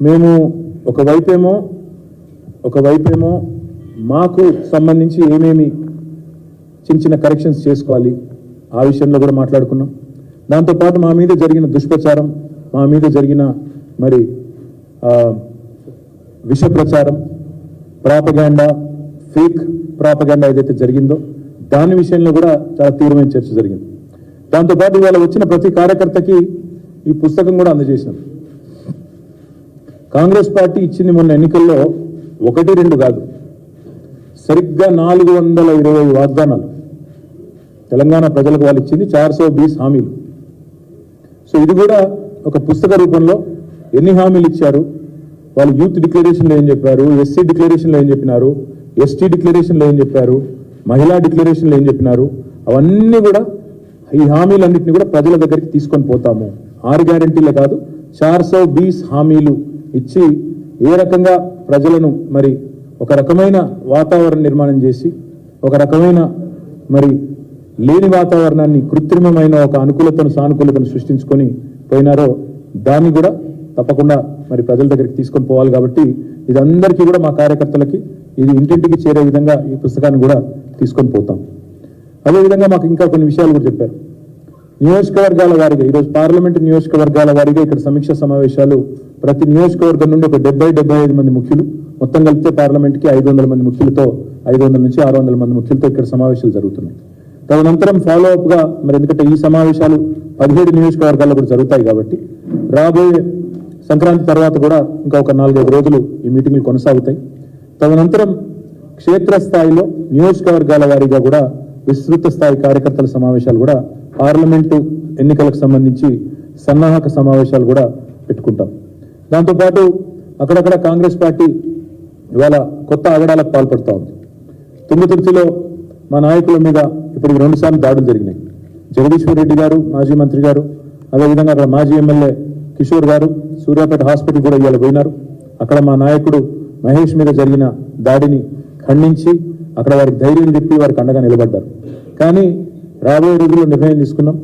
మేము ఒకవైపేమో మాకు సంబంధించి ఏమేమి చిన్న కరెక్షన్స్ చేసుకోవాలి ఆ విషయంలో కూడా మాట్లాడుకున్నాం. దాంతోపాటు మా మీద జరిగిన దుష్ప్రచారం, మా మీద జరిగిన మరి విష ప్రచారం, ప్రాపగాండా, ఫేక్ ప్రాపగాండా ఏదైతే జరిగిందో దాని విషయంలో కూడా చాలా తీవ్రమైన చర్చ జరిగింది. దాంతోపాటు ఇవాళ వచ్చిన ప్రతి కార్యకర్తకి ఈ పుస్తకం కూడా అందజేశాం. కాంగ్రెస్ పార్టీ ఇచ్చింది మొన్న ఎన్నికల్లో 1-2 కాదు, సరిగ్గా 420 వాగ్దానాలు తెలంగాణ ప్రజలకు వాళ్ళు ఇచ్చింది, 420 హామీలు. సో ఇది కూడా ఒక పుస్తక రూపంలో ఎన్ని హామీలు ఇచ్చారు, వాళ్ళు యూత్ డిక్లరేషన్లో ఏం చెప్పారు, ఎస్సీ డిక్లరేషన్లో ఏం చెప్పినారు, ఎస్టీ డిక్లరేషన్లో ఏం చెప్పారు, మహిళా డిక్లరేషన్లో ఏం చెప్పినారు, అవన్నీ కూడా ఈ హామీలన్నింటినీ కూడా ప్రజల దగ్గరికి తీసుకొని పోతాము. 6 గ్యారంటీలే కాదు, 420 హామీలు ఇచ్చి ఏ రకంగా ప్రజలను మరి ఒక రకమైన వాతావరణ నిర్మాణం చేసి ఒక రకమైన మరి లేని వాతావరణాన్ని కృత్రిమమైన ఒక అనుకూలతను సానుకూలతను సృష్టించుకొని పోయినారో దాన్ని కూడా తప్పకుండా మరి ప్రజల దగ్గరికి తీసుకొని పోవాలి. కాబట్టి ఇది అందరికీ కూడా మా కార్యకర్తలకి ఇది ఇంటింటికి చేరే విధంగా ఈ పుస్తకాన్ని కూడా తీసుకొని పోతాం. అదేవిధంగా మాకు ఇంకా కొన్ని విషయాలు కూడా చెప్పారు. నియోజకవర్గాల వారీగా ఈరోజు పార్లమెంటు నియోజకవర్గాల వారీగా ఇక్కడ సమీక్ష సమావేశాలు ప్రతి నియోజకవర్గం నుండి ఒక 70-75 మంది ముఖ్యులు, మొత్తం కలిపితే పార్లమెంట్కి 500 మంది ముఖ్యులతో 500 నుంచి 600 మంది ముఖ్యులతో ఇక్కడ సమావేశాలు జరుగుతున్నాయి. తదనంతరం ఫాలో అప్ గా మరి ఎందుకంటే ఈ సమావేశాలు 17 నియోజకవర్గాల్లో కూడా జరుగుతాయి కాబట్టి రాబోయే సంక్రాంతి తర్వాత కూడా ఇంకా ఒక 4-5 రోజులు ఈ మీటింగ్లు కొనసాగుతాయి. తదనంతరం క్షేత్రస్థాయిలో నియోజకవర్గాల వారీగా కూడా విస్తృత స్థాయి కార్యకర్తల సమావేశాలు కూడా పార్లమెంటు ఎన్నికలకు సంబంధించి సన్నాహక సమావేశాలు కూడా పెట్టుకుంటాం. దాంతోపాటు అక్కడక్కడ కాంగ్రెస్ పార్టీ ఇవాళ కొత్త ఆగడాలకు పాల్పడుతూ ఉంది. తుంగతుర్తిలో మా నాయకుల మీద ఇప్పుడు 2 సార్లు దాడులు జరిగినాయి. జగదీశ్వర్ రెడ్డి గారు మాజీ మంత్రి గారు, అదేవిధంగా అక్కడ మాజీ ఎమ్మెల్యే కిషోర్ గారు సూర్యాపేట హాస్పిటల్ కూడా ఇవాళ పోయినారు. అక్కడ మా నాయకుడు మహేష్ మీద జరిగిన దాడిని ఖండించి అక్కడ వారికి ధైర్యం చెప్పి వారికి అండగా నిలబడ్డారు. కానీ రాబోయే రోజుల్లో నిర్ణయం తీసుకున్నాం,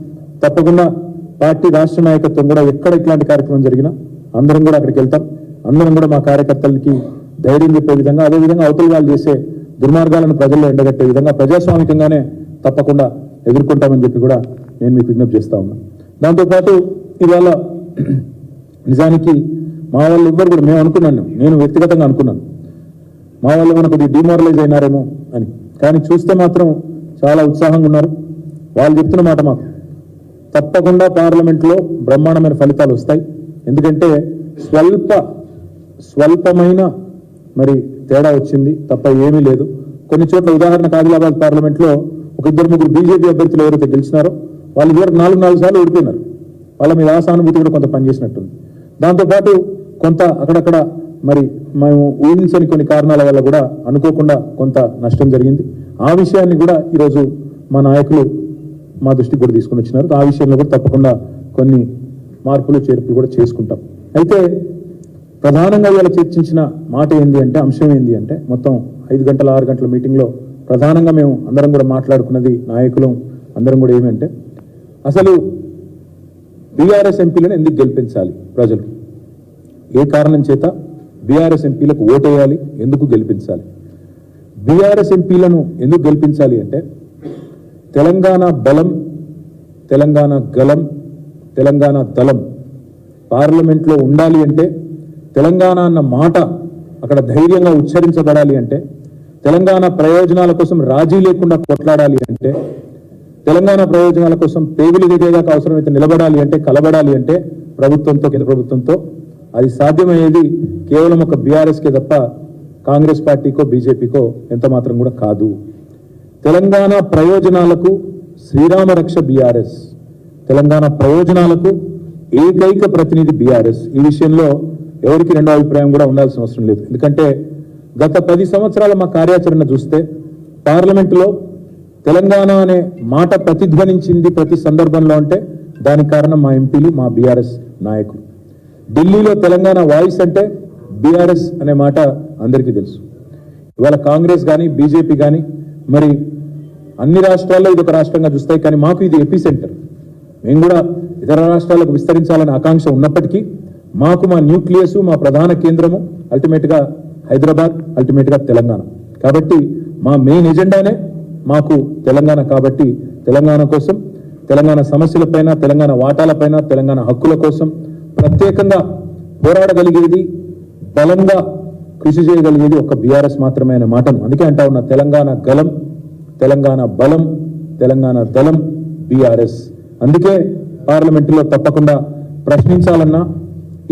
తప్పకుండా పార్టీ రాష్ట్ర నాయకత్వం కూడా ఎక్కడ ఇట్లాంటి కార్యక్రమం జరిగినా అందరం కూడా అక్కడికి వెళ్తాం. అందరం కూడా మా కార్యకర్తలకి ధైర్యం చెప్పే విధంగా, అదేవిధంగా అవతల వాళ్ళు చేసే దుర్మార్గాలను ప్రజల్లో ఎండగట్టే విధంగా ప్రజాస్వామికంగానే తప్పకుండా ఎదుర్కొంటామని చెప్పి కూడా నేను మీకు విజ్ఞప్తి చేస్తా ఉన్నాను. దాంతోపాటు ఇవాళ నిజానికి మా వాళ్ళు ఎవ్వరు కూడా మేము అనుకున్నాను, నేను వ్యక్తిగతంగా అనుకున్నాను మా వాళ్ళు ఏమైనా కొద్దిగా డిమారలైజ్ అయినారేమో అని. కానీ చూస్తే మాత్రం చాలా ఉత్సాహంగా ఉన్నారు. వాళ్ళు చెప్తున్న మాట మాకు తప్పకుండా పార్లమెంట్లో బ్రహ్మాండమైన ఫలితాలు వస్తాయి. ఎందుకంటే స్వల్పమైన మరి తేడా వచ్చింది తప్ప ఏమీ లేదు. కొన్ని చోట్ల ఉదాహరణకు ఆదిలాబాద్ పార్లమెంట్లో ఒక 2-3 బీజేపీ అభ్యర్థులు ఎవరైతే గెలిచినారో వాళ్ళు ఇవరకు 4 సార్లు ఓడిపోయినారు. వాళ్ళ మీద ఆసానుభూతి కూడా కొంత పనిచేసినట్టుంది. దాంతోపాటు కొంత అక్కడక్కడ మరి మేము ఊహించని కొన్ని కారణాల వల్ల కూడా అనుకోకుండా కొంత నష్టం జరిగింది. ఆ విషయాన్ని కూడా ఈరోజు మా నాయకులు మా దృష్టికి కూడా తీసుకుని వచ్చినారు. ఆ విషయంలో కూడా తప్పకుండా కొన్ని మార్పులు చేర్పులు కూడా చేసుకుంటాం. అయితే ప్రధానంగా ఇవాళ చర్చించిన మాట ఏంది అంటే, అంశం ఏంది అంటే, మొత్తం 5 గంటల 6 గంటల మీటింగ్లో ప్రధానంగా మేము అందరం కూడా మాట్లాడుకున్నది నాయకులు అందరం కూడా ఏమంటే, అసలు బీఆర్ఎస్ ఎంపీలను ఎందుకు గెలిపించాలి ప్రజలు, ఏ కారణం చేత బీఆర్ఎస్ ఎంపీలకు ఓటేయాలి, ఎందుకు గెలిపించాలి. బీఆర్ఎస్ ఎంపీలను ఎందుకు గెలిపించాలి అంటే, తెలంగాణ బలం, తెలంగాణ గలం, తెలంగాణ దళం పార్లమెంట్లో ఉండాలి అంటే, తెలంగాణ అన్న మాట అక్కడ ధైర్యంగా ఉచ్చరించబడాలి అంటే, తెలంగాణ ప్రయోజనాల కోసం రాజీ లేకుండా కొట్లాడాలి అంటే, తెలంగాణ ప్రయోజనాల కోసం పేగులు దిగేదాకా అవసరమైతే నిలబడాలి అంటే, కలబడాలి అంటే ప్రభుత్వంతో, కేంద్ర ప్రభుత్వంతో అది సాధ్యమయ్యేది కేవలం ఒక బీఆర్ఎస్కే తప్ప కాంగ్రెస్ పార్టీకో బీజేపీకో ఎంత మాత్రం కూడా కాదు. తెలంగాణ ప్రయోజనాలకు శ్రీరామ రక్ష బీఆర్ఎస్, తెలంగాణ ప్రయోజనాలకు ఏకైక ప్రతినిధి బీఆర్ఎస్. ఈ విషయంలో ఎవరికి రెండో అభిప్రాయం కూడా ఉండాల్సిన అవసరం లేదు. ఎందుకంటే గత 10 సంవత్సరాల మా కార్యాచరణ చూస్తే పార్లమెంటులో తెలంగాణ అనే మాట ప్రతిధ్వనించింది ప్రతి సందర్భంలో అంటే దానికి కారణం మా ఎంపీలు, మా బీఆర్ఎస్ నాయకులు. ఢిల్లీలో తెలంగాణ వాయిస్ అంటే బీఆర్ఎస్ అనే మాట అందరికీ తెలుసు. ఇవాళ కాంగ్రెస్ కానీ బీజేపీ కానీ మరి అన్ని రాష్ట్రాల్లో ఇది ఒక రాష్ట్రంగా చూస్తాయి, కానీ మాకు ఇది ఎపి సెంటర్. మేము కూడా ఇతర రాష్ట్రాలకు విస్తరించాలనే ఆకాంక్ష ఉన్నప్పటికీ మాకు మా న్యూక్లియస్, మా ప్రధాన కేంద్రము అల్టిమేట్గా హైదరాబాద్, అల్టిమేట్గా తెలంగాణ. కాబట్టి మా మెయిన్ ఎజెండానే మాకు తెలంగాణ. కాబట్టి తెలంగాణ కోసం, తెలంగాణ సమస్యలపైన, తెలంగాణ వాటాలపైన, తెలంగాణ హక్కుల కోసం ప్రత్యేకంగా పోరాడగలిగేది, బలంగా కృషి చేయగలిగేది ఒక బీఆర్ఎస్ మాత్రమే అనే మాటను అందుకే అంటా ఉన్న తెలంగాణ గలం, తెలంగాణ బలం, తెలంగాణ దళం బీఆర్ఎస్. అందుకే పార్లమెంటులో తప్పకుండా ప్రశ్నించాలన్నా,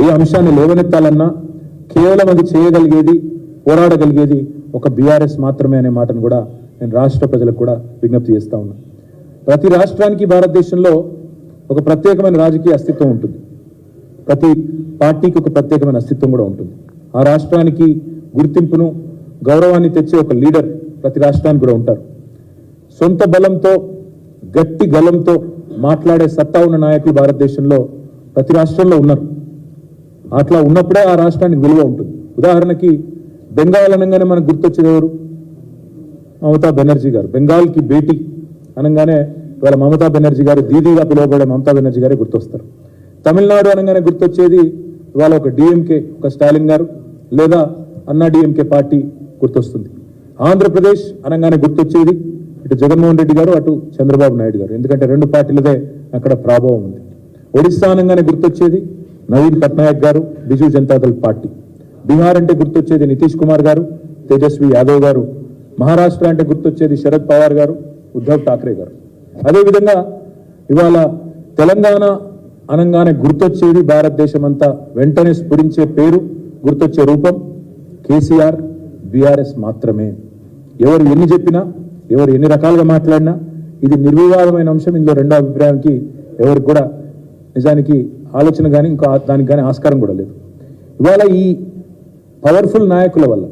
ఏ అంశాన్ని లేవనెత్తాలన్నా కేవలం అది చేయగలిగేది, పోరాడగలిగేది ఒక బీఆర్ఎస్ మాత్రమే అనే మాటను కూడా నేను రాష్ట్ర ప్రజలకు కూడా విజ్ఞప్తి చేస్తా ఉన్నా. ప్రతి రాష్ట్రానికి భారతదేశంలో ఒక ప్రత్యేకమైన రాజకీయ అస్తిత్వం ఉంటుంది. ప్రతి పార్టీకి ఒక ప్రత్యేకమైన అస్తిత్వం కూడా ఉంటుంది. ఆ రాష్ట్రానికి గుర్తింపును, గౌరవాన్ని తెచ్చే ఒక లీడర్ ప్రతి రాష్ట్రానికి కూడా ఉంటారు. సొంత బలంతో, గట్టి గలంతో మాట్లాడే సత్తా ఉన్న నాయకులు భారతదేశంలో ప్రతి రాష్ట్రంలో ఉన్నారు. అట్లా ఉన్నప్పుడే ఆ రాష్ట్రానికి విలువ ఉంటుంది. ఉదాహరణకి బెంగాల్ అనగానే మనకు గుర్తొచ్చేది ఎవరు? మమతా బెనర్జీ గారు. బెంగాల్కి భేటీ అనగానే ఇవాళ మమతా బెనర్జీ గారు, దీదీగా పిలువబడే మమతా బెనర్జీ గారే గుర్తొస్తారు. తమిళనాడు అనగానే గుర్తొచ్చేది ఇవాళ ఒక డిఎంకే, ఒక స్టాలిన్ గారు, లేదా అన్నా డిఎంకే పార్టీ గుర్తొస్తుంది. ఆంధ్రప్రదేశ్ అనగానే గుర్తొచ్చేది ఇటు జగన్మోహన్ రెడ్డి గారు, అటు చంద్రబాబు నాయుడు గారు. ఎందుకంటే రెండు పార్టీలదే అక్కడ ప్రభావం ఉంది. ఒడిశా అనగానే గుర్తొచ్చేది నవీన్ పట్నాయక్ గారు, బిజు జనతాదళ్ పార్టీ. బీహార్ అంటే గుర్తొచ్చేది నితీష్ కుమార్ గారు, తేజస్వి యాదవ్ గారు. మహారాష్ట్ర అంటే గుర్తొచ్చేది శరద్ పవార్ గారు, ఉద్ధవ్ ఠాక్రే గారు. అదేవిధంగా ఇవాళ తెలంగాణ అనగానే గుర్తొచ్చేది భారతదేశం అంతా వెంటనే స్ఫురించే పేరు, గుర్తొచ్చే రూపం కేసీఆర్, బీఆర్ఎస్ మాత్రమే. ఎవరు ఎన్ని చెప్పినా, ఎవరు ఎన్ని రకాలుగా మాట్లాడినా ఇది నిర్వివాదమైన అంశం. ఇందులో రెండో అభిప్రాయానికి ఎవరికి కూడా నిజానికి ఆలోచన కానీ ఇంకా దానికి కానీ ఆస్కారం కూడా లేదు. ఇవాళ ఈ పవర్ఫుల్ నాయకుల వల్ల,